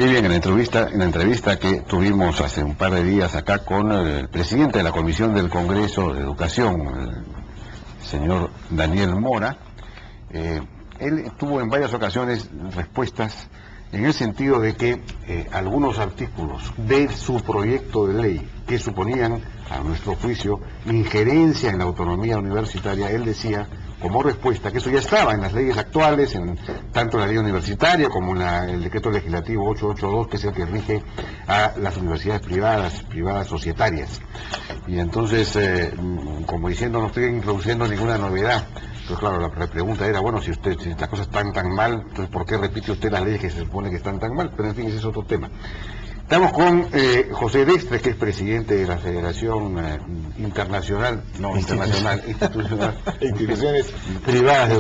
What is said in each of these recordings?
Y bien, en la entrevista que tuvimos hace un par de días acá con el presidente de la Comisión del Congreso de Educación, el señor Daniel Mora, él tuvo en varias ocasiones respuestas en el sentido de que algunos artículos de su proyecto de ley que suponían, a nuestro juicio, injerencia en la autonomía universitaria, él decía como respuesta que eso ya estaba en las leyes actuales, tanto en la ley universitaria como en el decreto legislativo 882, que es el que rige a las universidades privadas societarias. Y entonces, como diciendo, no estoy introduciendo ninguna novedad. Entonces, claro, la pregunta era, bueno, si las cosas están tan mal, entonces ¿por qué repite usted las leyes que se supone que están tan mal? Pero en fin, ese es otro tema. Estamos con José Destre, que es presidente de la Federación Institucional Instituciones Privadas de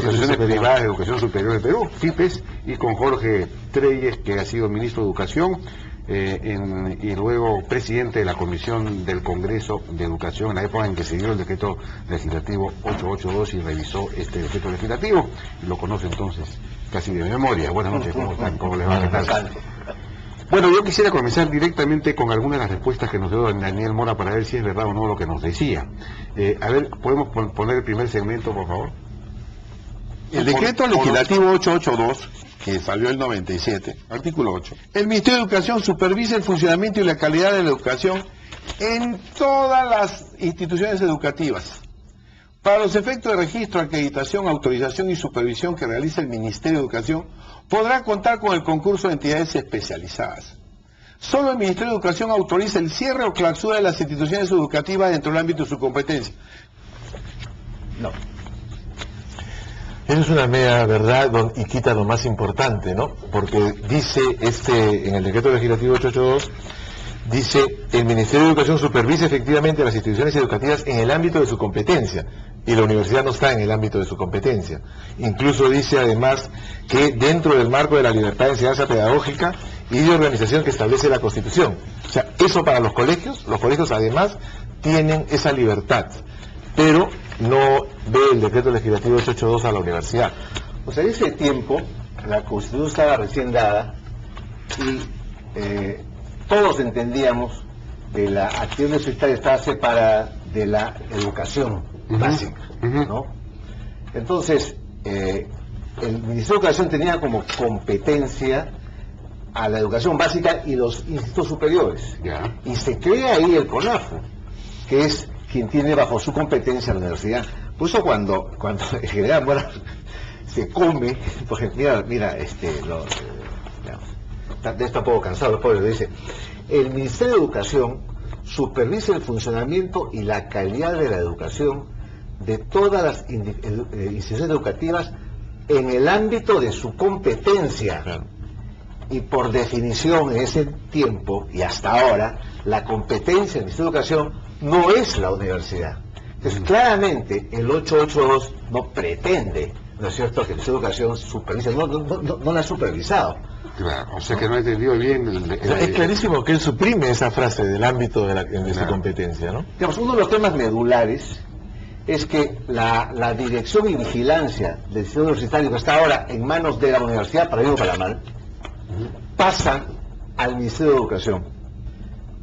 Educación Superior del Perú, FIPES, y con Jorge Treyes, que ha sido ministro de Educación y luego presidente de la Comisión del Congreso de Educación en la época en que se dio el decreto legislativo 882 y revisó este decreto legislativo, y lo conoce entonces casi de memoria. Buenas noches, ¿cómo están? ¿Cómo les va? ¿Qué tal? Bueno, yo quisiera comenzar directamente con algunas de las respuestas que nos dio Daniel Mora para ver si es verdad o no lo que nos decía. A ver, ¿podemos poner el primer segmento, por favor? El decreto legislativo 882, que salió el 97, artículo 8. El Ministerio de Educación supervisa el funcionamiento y la calidad de la educación en todas las instituciones educativas. Para los efectos de registro, acreditación, autorización y supervisión que realiza el Ministerio de Educación, podrá contar con el concurso de entidades especializadas. Solo el Ministerio de Educación autoriza el cierre o clausura de las instituciones educativas dentro del ámbito de su competencia. No. Eso es una media verdad y quita lo más importante, ¿no? Porque dice en el decreto legislativo 882, dice, el Ministerio de Educación supervisa efectivamente las instituciones educativas en el ámbito de su competencia, y la universidad no está en el ámbito de su competencia. Incluso dice además que dentro del marco de la libertad de enseñanza pedagógica y de organización que establece la Constitución. O sea, eso para los colegios además tienen esa libertad, pero no ve el decreto legislativo 882 a la universidad. O sea, en ese tiempo la Constitución estaba recién dada y todos entendíamos que la acción universitaria estaba separada de la educación básica, ¿no? Entonces, el Ministerio de Educación tenía como competencia a la educación básica y los institutos superiores. Y se crea ahí el CONAFU, que es quien tiene bajo su competencia la universidad. Por eso cuando el general Mora se come, porque mira, de esto un poco cansado, el pobre, dice, el Ministerio de Educación supervisa el funcionamiento y la calidad de la educación de todas las instituciones educativas en el ámbito de su competencia. Claro. Y por definición, en ese tiempo y hasta ahora, la competencia del Ministerio de Educación no es la universidad. Entonces, claramente, el 882 no pretende, ¿no es cierto?, que el Ministerio de Educación supervise, no la ha supervisado. Claro, o sea que no he entendido bien. Es clarísimo que él suprime esa frase del ámbito de su competencia, ¿no? Digamos, uno de los temas medulares es que la dirección y vigilancia del sistema universitario, que está ahora en manos de la universidad, para bien o para mal, pasa al Ministerio de Educación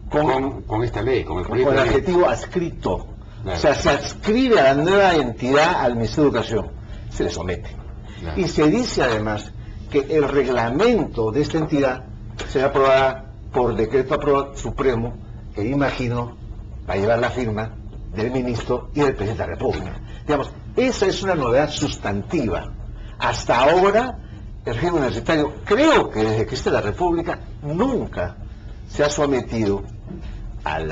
con esta ley, con el adjetivo adscrito. Claro. O sea, se adscribe a la nueva entidad al Ministerio de Educación, se le somete. Claro. Y se dice además que el reglamento de esta entidad será aprobada por decreto supremo, que imagino va a llevar la firma del ministro y del presidente de la República. Digamos, esa es una novedad sustantiva. Hasta ahora, el régimen universitario, creo que desde que existe la República, nunca se ha sometido al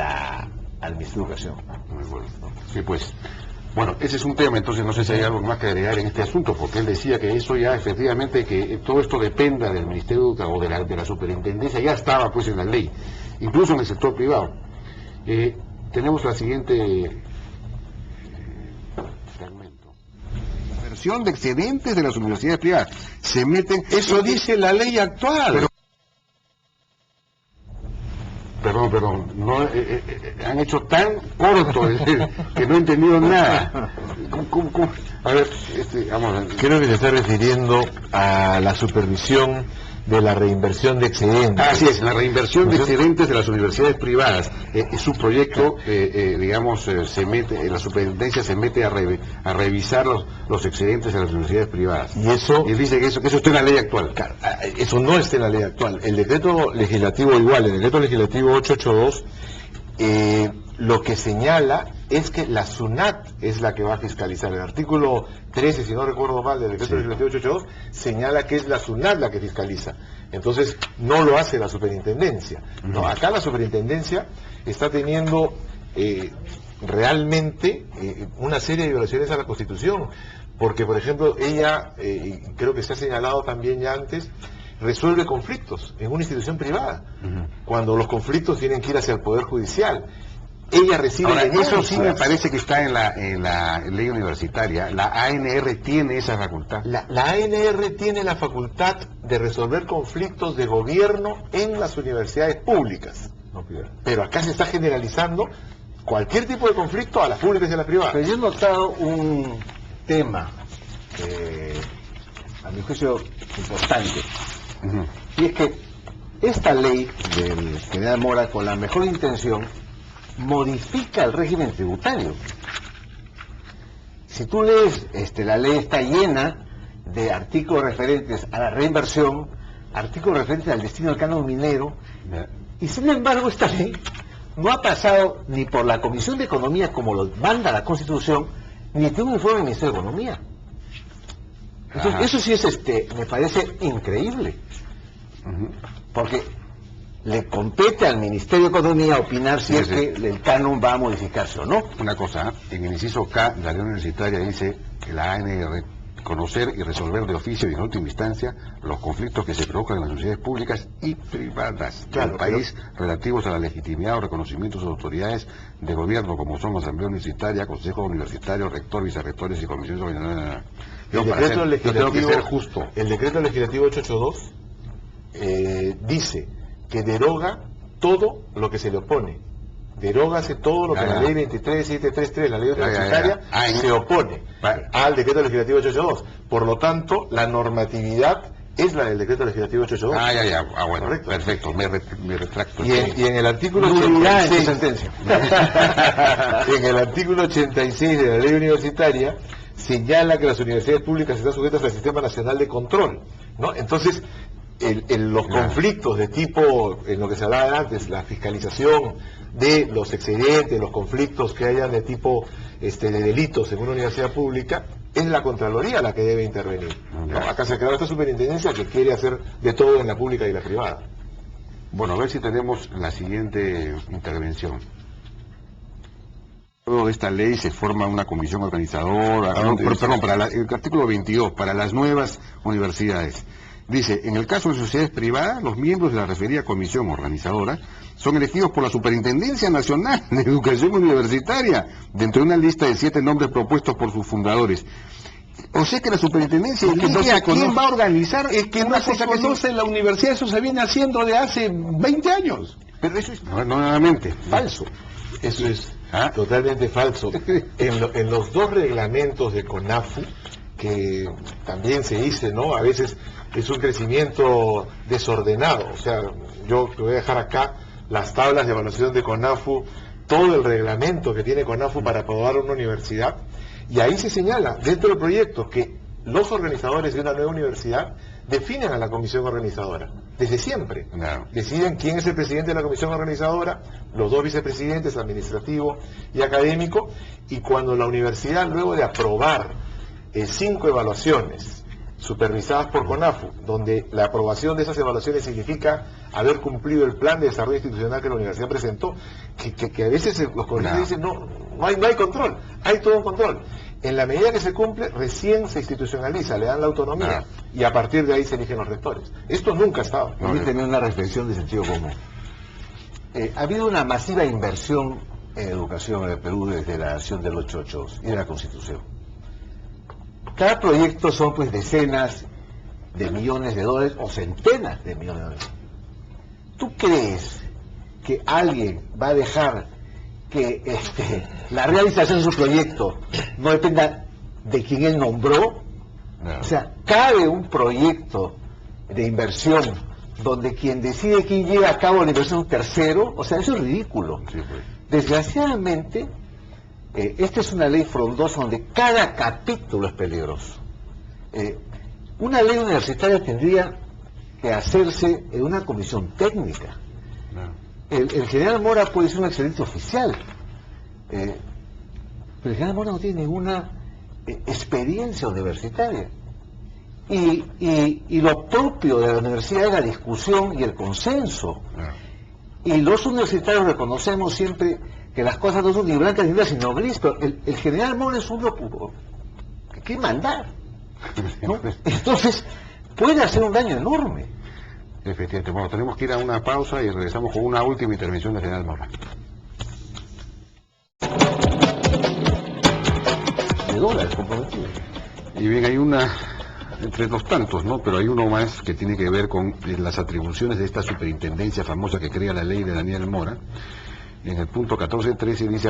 Ministerio de Educación. Muy bueno. Sí, pues. Bueno, ese es un tema, entonces no sé si hay algo más que agregar en este asunto, porque él decía que eso ya efectivamente, que todo esto dependa del Ministerio de Educación o de la superintendencia, ya estaba pues en la ley, incluso en el sector privado. Tenemos la siguiente fragmento. La versión de excedentes de las universidades privadas se meten... Eso dice la ley actual. Perdón, no, han hecho tan corto que no he entendido nada. A ver, vamos a ver. Creo que se está refiriendo a la supervisión de la reinversión de excedentes. Así es, la reinversión de excedentes de las universidades privadas. Es un proyecto, digamos, se mete, la superintendencia se mete a revisar los excedentes de las universidades privadas. Y eso... Y dice que eso está en la ley actual. Claro, eso no está en la ley actual. El decreto legislativo igual, el decreto legislativo 882, lo que señala es que la SUNAT es la que va a fiscalizar. El artículo 13, si no recuerdo mal, del decreto legislativo 882, señala que es la SUNAT la que fiscaliza. Entonces, no lo hace la superintendencia. No, acá la superintendencia está teniendo realmente una serie de violaciones a la Constitución. Porque, por ejemplo, ella, creo que se ha señalado también ya antes, resuelve conflictos en una institución privada, cuando los conflictos tienen que ir hacia el Poder Judicial. Ella recibe... Ahora, eso sí me parece que está en la ley universitaria. La ANR tiene esa facultad. La ANR tiene la facultad de resolver conflictos de gobierno en las universidades públicas. Pero acá se está generalizando cualquier tipo de conflicto a las públicas y a las privadas. Pero yo he notado un tema, a mi juicio, importante. Y es que esta ley del general Mora, con la mejor intención, modifica el régimen tributario. Si tú lees, la ley está llena de artículos referentes a la reinversión, artículos referentes al destino del canon minero, y sin embargo esta ley no ha pasado ni por la Comisión de Economía como lo manda la Constitución, ni tiene un informe del Ministerio de Economía. Entonces, eso sí es, me parece increíble. Porque le compete al Ministerio de Economía opinar si es que el canon va a modificarse o no. Una cosa, en el inciso K de la ley universitaria dice que la ANR conocer y resolver de oficio y en última instancia los conflictos que se provocan en las sociedades públicas y privadas del país relativos a la legitimidad o reconocimiento de sus autoridades de gobierno, como son la Asamblea Universitaria, Consejo Universitario, Rector, Vicerrectores y Comisiones Organizadas. Tengo que ser justo. El decreto legislativo 882 dice que deroga todo lo que se le opone. Derógase todo lo que la ley 23733, la ley universitaria, se opone al decreto legislativo 882. Por lo tanto, la normatividad es la del decreto legislativo 882. Bueno, correcto. Perfecto, me retracto. Y en el artículo 86, en el artículo 86 de la ley universitaria, señala que las universidades públicas están sujetas al Sistema Nacional de Control, ¿no? Entonces, los conflictos de tipo, en lo que se hablaba antes, la fiscalización de los excedentes, los conflictos que hayan de tipo de delitos en una universidad pública, es la Contraloría la que debe intervenir. ¿No? Acá se creó esta superintendencia que quiere hacer de todo en la pública y la privada. Bueno, a ver si tenemos la siguiente intervención. Luego de esta ley se forma una comisión organizadora, para el artículo 22, para las nuevas universidades. Dice, en el caso de sociedades privadas, los miembros de la referida comisión organizadora son elegidos por la Superintendencia Nacional de Educación Universitaria, dentro de una lista de 7 nombres propuestos por sus fundadores. O sea que la superintendencia elige a quién va a organizar. Es que no se conoce en la universidad, eso se viene haciendo de hace 20 años. Pero eso es nuevamente falso. Eso es totalmente falso. En los 2 reglamentos de CONAFU, que también se dice, ¿no? A veces es un crecimiento desordenado. O sea, yo voy a dejar acá las tablas de evaluación de CONAFU, todo el reglamento que tiene CONAFU para aprobar una universidad, y ahí se señala, dentro del proyecto, que los organizadores de una nueva universidad definen a la comisión organizadora, desde siempre. Deciden quién es el presidente de la comisión organizadora, los 2 vicepresidentes, administrativo y académico, y cuando la universidad, luego de aprobar 5 evaluaciones supervisadas por CONAFU, donde la aprobación de esas evaluaciones significa haber cumplido el plan de desarrollo institucional que la universidad presentó, que a veces los colegios dicen no hay control, hay todo un control. En la medida que se cumple, recién se institucionaliza, le dan la autonomía, y a partir de ahí se eligen los rectores. Esto nunca ha estado. Permíteme una reflexión de sentido común. Ha habido una masiva inversión en educación en el Perú desde la acción del 882 y de la Constitución. Cada proyecto son pues decenas de millones de dólares o centenas de millones de dólares. ¿Tú crees que alguien va a dejar que la realización de su proyecto no dependa de quien él nombró? O sea, cabe un proyecto de inversión, donde quien decide quién lleva a cabo la inversión es un tercero, o sea, eso es ridículo. Sí, pues. Desgraciadamente, esta es una ley frondosa donde cada capítulo es peligroso. Una ley universitaria tendría que hacerse en una comisión técnica. No. El general Mora puede ser un excelente oficial, pero el general Mora no tiene ninguna experiencia universitaria. Y lo propio de la universidad es la discusión y el consenso. No. Y los universitarios reconocemos siempre que las cosas no son ni blancas ni negras, sino gris, pero el general Mora es un loco que quiere mandar, ¿no? Entonces, puede hacer un daño enorme. Efectivamente. Bueno, tenemos que ir a una pausa y regresamos con una última intervención del general Mora. De dólares comprometidos. Y bien, hay una, entre los tantos, ¿no? Pero hay uno más que tiene que ver con las atribuciones de esta superintendencia famosa que crea la ley de Daniel Mora. En el punto 14.13 dice,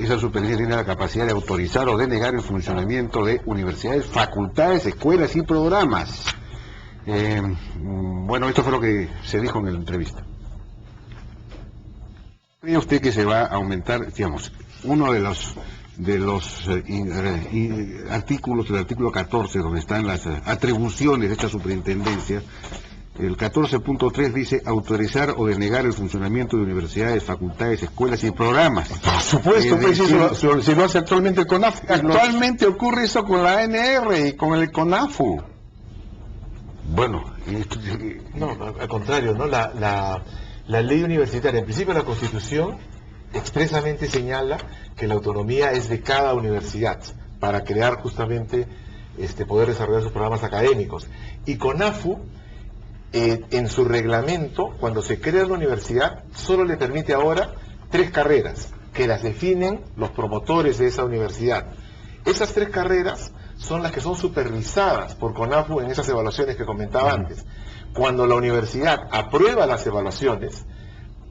esa superintendencia tiene la capacidad de autorizar o denegar el funcionamiento de universidades, facultades, escuelas y programas. Bueno, esto fue lo que se dijo en la entrevista. ¿Cree usted que se va a aumentar, digamos, uno de los artículos, el artículo 14, donde están las atribuciones de esta superintendencia? El 14.3 dice autorizar o denegar el funcionamiento de universidades, facultades, escuelas y programas. Por supuesto, pues eso se lo hace actualmente el CONAFU. Actualmente ocurre eso con la ANR y con el CONAFU. Bueno, No, al contrario, ¿no? La ley universitaria, en principio la Constitución expresamente señala que la autonomía es de cada universidad para crear justamente poder desarrollar sus programas académicos. Y CONAFU, en su reglamento, cuando se crea una universidad, solo le permite ahora 3 carreras, que las definen los promotores de esa universidad. Esas 3 carreras son las que son supervisadas por CONAFU en esas evaluaciones que comentaba antes. Cuando la universidad aprueba las evaluaciones,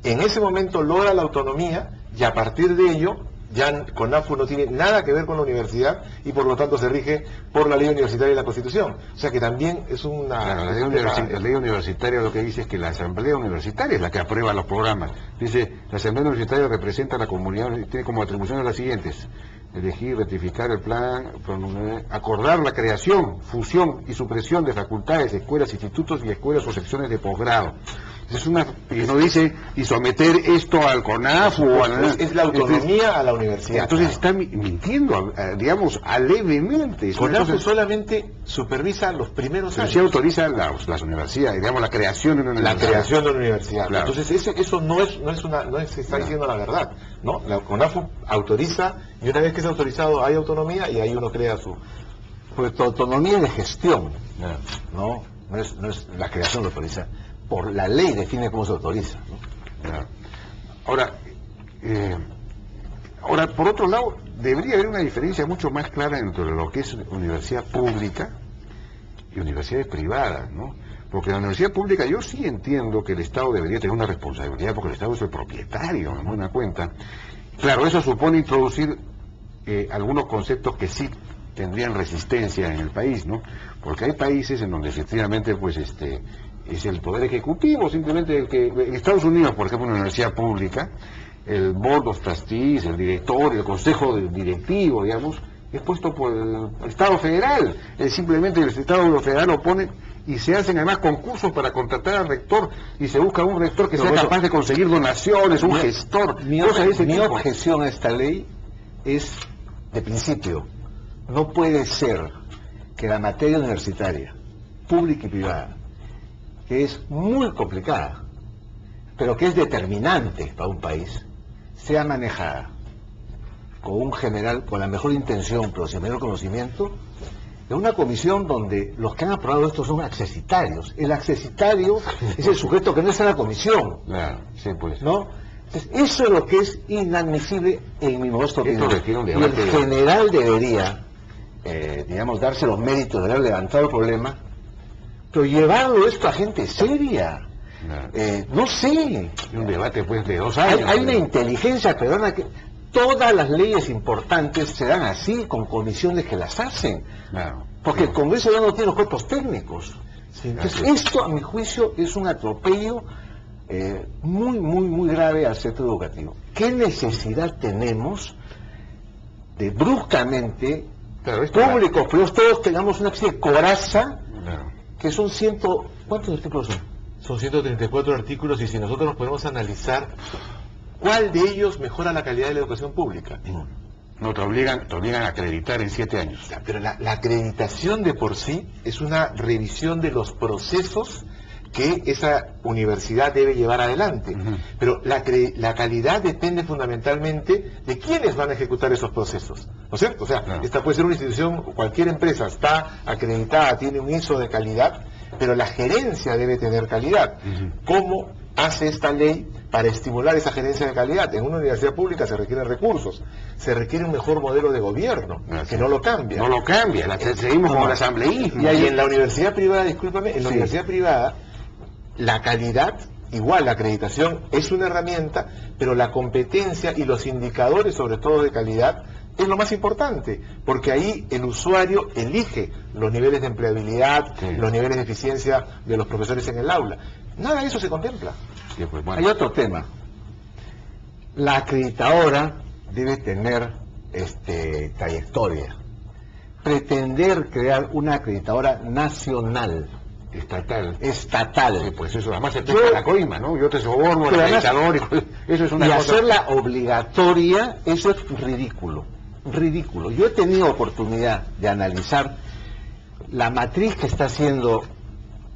en ese momento logra la autonomía y a partir de ello ya CONAFU no tiene nada que ver con la universidad y por lo tanto se rige por la ley universitaria y la Constitución. O sea que también es una... Claro, la ley universitaria lo que dice es que la asamblea universitaria es la que aprueba los programas. Dice, la asamblea universitaria representa a la comunidad y tiene como atribuciones las siguientes: elegir, rectificar el plan, acordar la creación, fusión y supresión de facultades, escuelas, institutos y escuelas o secciones de posgrado. Es una, y no dice, y someter esto al CONAFU o es la autonomía a la universidad. Entonces está mintiendo, digamos, alevemente. CONAFU solamente supervisa los primeros pero años. sí autoriza las universidades, digamos, la creación de una universidad. La creación de una universidad. Claro. Entonces eso no se está diciendo la verdad, ¿no? La CONAFU autoriza, y una vez que es autorizado hay autonomía y ahí uno crea su... Pues tu autonomía de gestión, ¿no? No es la creación lo autoriza. Por la ley define cómo se autoriza, ¿no? Ya. Ahora, por otro lado, debería haber una diferencia mucho más clara entre lo que es universidad pública y universidades privadas, ¿no? Porque en la universidad pública yo sí entiendo que el Estado debería tener una responsabilidad, porque el Estado es el propietario, en buena cuenta. Claro, eso supone introducir algunos conceptos que sí tendrían resistencia en el país, ¿no? Porque hay países en donde efectivamente, pues, es el poder ejecutivo, simplemente el que... En Estados Unidos, por ejemplo, una universidad pública, el Board of Trustees, el director, el consejo directivo, digamos, es puesto por el Estado federal. Simplemente el Estado federal lo pone y se hacen además concursos para contratar al rector y se busca un rector que sea capaz de conseguir donaciones, un gestor. Mi objeción a esta ley es de principio. No puede ser que la materia universitaria, pública y privada, que es muy complicada, pero que es determinante para un país, sea manejada con un general con la mejor intención, pero sin menor conocimiento, en una comisión donde los que han aprobado esto son accesitarios. El accesitario es el sujeto que no está en la comisión. Claro, sí, pues. ¿No? Entonces, eso es lo que es inadmisible en mi modesto opinión. Un y el general debería, digamos, darse los méritos de haber levantado el problema, pero llevarlo esto a gente seria. No sé. Un debate, pues, de 2 años. Hay una inteligencia peruana que... Todas las leyes importantes se dan así, con comisiones que las hacen. Claro. Porque el Congreso ya no tiene los cuerpos técnicos. Sí, entonces, esto, a mi juicio, es un atropello muy grave al sector educativo. ¿Qué necesidad tenemos de bruscamente, públicos, pero todos tengamos una especie de coraza, que son ¿cuántos artículos son? Son 134 artículos, y si nosotros nos podemos analizar, ¿cuál de ellos mejora la calidad de la educación pública? No, te obligan a acreditar en 7 años. Pero la acreditación de por sí es una revisión de los procesos que esa universidad debe llevar adelante. Pero la calidad depende fundamentalmente de quiénes van a ejecutar esos procesos, ¿no es cierto? O sea, esta puede ser una institución, cualquier empresa está acreditada, tiene un ISO de calidad, pero la gerencia debe tener calidad. ¿Cómo hace esta ley para estimular esa gerencia de calidad? En una universidad pública se requieren recursos, se requiere un mejor modelo de gobierno, que no lo cambia. No lo cambia, seguimos con el asambleísmo. Y ahí en la universidad privada, discúlpame, en la universidad privada, la calidad, igual la acreditación es una herramienta, pero la competencia y los indicadores, sobre todo de calidad, es lo más importante, porque ahí el usuario elige los niveles de empleabilidad, los niveles de eficiencia de los profesores en el aula. Nada de eso se contempla. Sí, pues, bueno. Hay otro tema. La acreditadora debe tener trayectoria. Pretender crear una acreditadora nacional, estatal. Sí, pues eso, además se pega la coima, ¿no? Yo te soborno al acreditador, eso es una cosa. Hacerla obligatoria, eso es ridículo. Yo he tenido oportunidad de analizar la matriz que está haciendo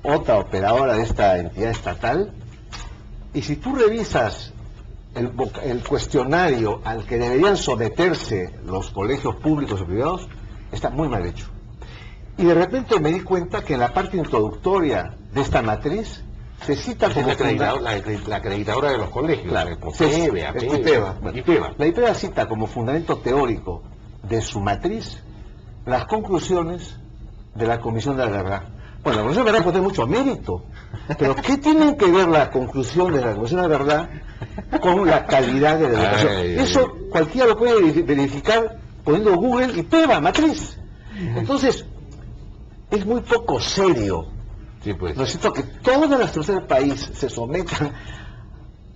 otra operadora de esta entidad estatal, y si tú revisas el cuestionario al que deberían someterse los colegios públicos y privados, está muy mal hecho. Y de repente me di cuenta que en la parte introductoria de esta matriz se cita como la acreditadora de los colegios. Claro, IPEVA. La IPEVA cita como fundamento teórico de su matriz las conclusiones de la Comisión de la Verdad. Bueno, la Comisión de la Verdad puede tener mucho mérito, pero ¿qué tienen que ver las conclusiones de la Comisión de la Verdad con la calidad de la educación? Eso cualquiera lo puede verificar poniendo Google IPEVA, matriz. Entonces, es muy poco serio. Sí, pues. ¿No es cierto? Que todas las instituciones del país se sometan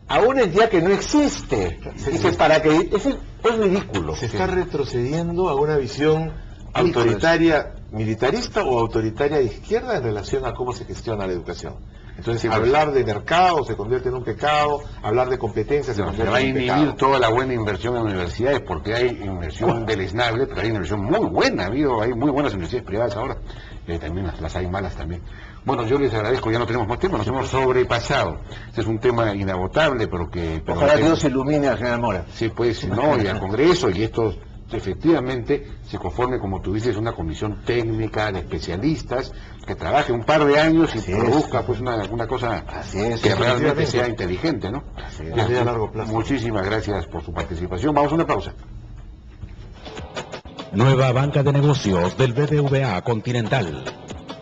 a una entidad que no existe. Y que para que es ridículo. Se está retrocediendo a una visión autoritaria, militarista o autoritaria de izquierda en relación a cómo se gestiona la educación. Entonces, hablar de mercado se convierte en un pecado, hablar de competencias se convierte en un pecado. Va a inhibir toda la buena inversión en universidades, porque hay inversión deleznable, pero hay inversión muy buena. Hay muy buenas universidades privadas ahora. También las hay malas también. Bueno, yo les agradezco, ya no tenemos más tiempo, nos hemos sobrepasado. Este es un tema inagotable, pero ojalá que Dios ilumine al general Mora. Sí, pues, no, y al Congreso, y esto efectivamente se conforme, como tú dices, una comisión técnica de especialistas que trabaje un par de años y produzca pues una cosa que realmente sea inteligente, ¿no? A largo plazo. Muchísimas gracias por su participación. Vamos a una pausa. Nueva banca de negocios del BBVA Continental.